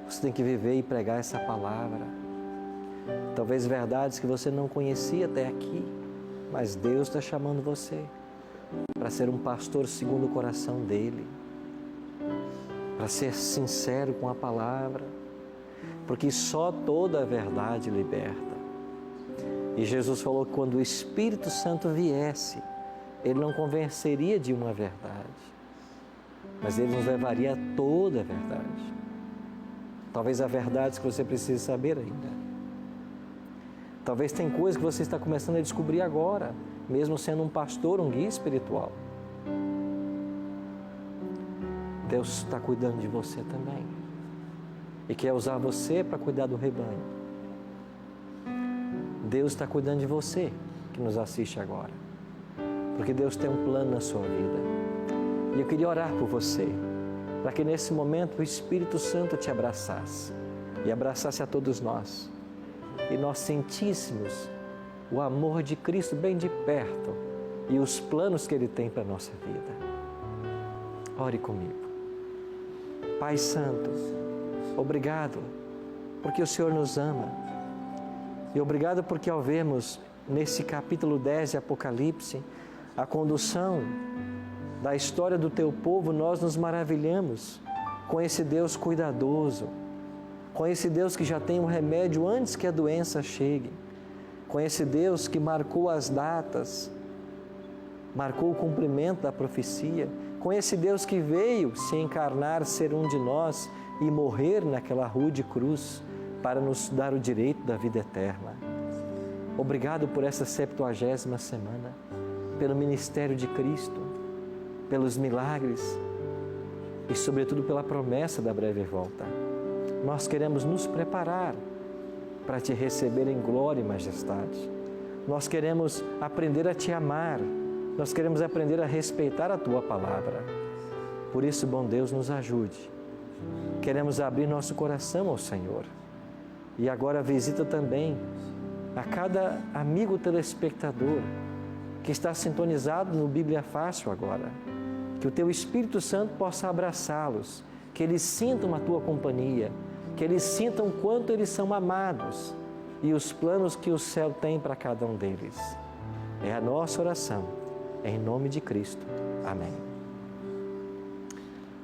Você tem que viver e pregar essa palavra. Talvez verdades que você não conhecia até aqui, mas Deus está chamando você para ser um pastor segundo o coração dEle, para ser sincero com a palavra, porque só toda a verdade liberta. E Jesus falou que quando o Espírito Santo viesse, Ele não convenceria de uma verdade, mas Ele nos levaria a toda a verdade. Talvez há verdades que você precise saber ainda. Talvez tem coisas que você está começando a descobrir agora, mesmo sendo um pastor, um guia espiritual. Deus está cuidando de você também. E quer usar você para cuidar do rebanho. Deus está cuidando de você que nos assiste agora. Porque Deus tem um plano na sua vida. E eu queria orar por você, para que nesse momento o Espírito Santo te abraçasse e abraçasse a todos nós. E nós sentíssemos o amor de Cristo bem de perto e os planos que Ele tem para a nossa vida. Ore comigo. Pai Santo, obrigado porque o Senhor nos ama. E obrigado porque ao vermos nesse capítulo 10 de Apocalipse a condução da história do Teu povo, nós nos maravilhamos com esse Deus cuidadoso, com esse Deus que já tem um remédio antes que a doença chegue, com esse Deus que marcou as datas, marcou o cumprimento da profecia, com esse Deus que veio se encarnar, ser um de nós e morrer naquela rude cruz para nos dar o direito da vida eterna. Obrigado por essa 70ª semana, pelo ministério de Cristo, pelos milagres e, sobretudo, pela promessa da breve volta. Nós queremos nos preparar para Te receber em glória e majestade. Nós queremos aprender a Te amar. Nós queremos aprender a respeitar a Tua palavra. Por isso, bom Deus, nos ajude. Queremos abrir nosso coração ao Senhor. E agora visita também a cada amigo telespectador que está sintonizado no Bíblia Fácil agora. Que o Teu Espírito Santo possa abraçá-los, que eles sintam a Tua companhia, que eles sintam o quanto eles são amados e os planos que o céu tem para cada um deles. É a nossa oração, em nome de Cristo. Amém.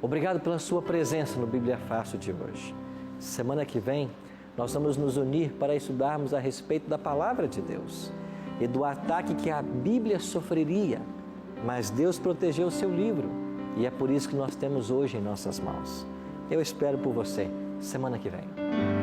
Obrigado pela sua presença no Bíblia Fácil de hoje. Semana que vem, nós vamos nos unir para estudarmos a respeito da Palavra de Deus e do ataque que a Bíblia sofreria, mas Deus protegeu o seu livro e é por isso que nós temos hoje em nossas mãos. Eu espero por você semana que vem.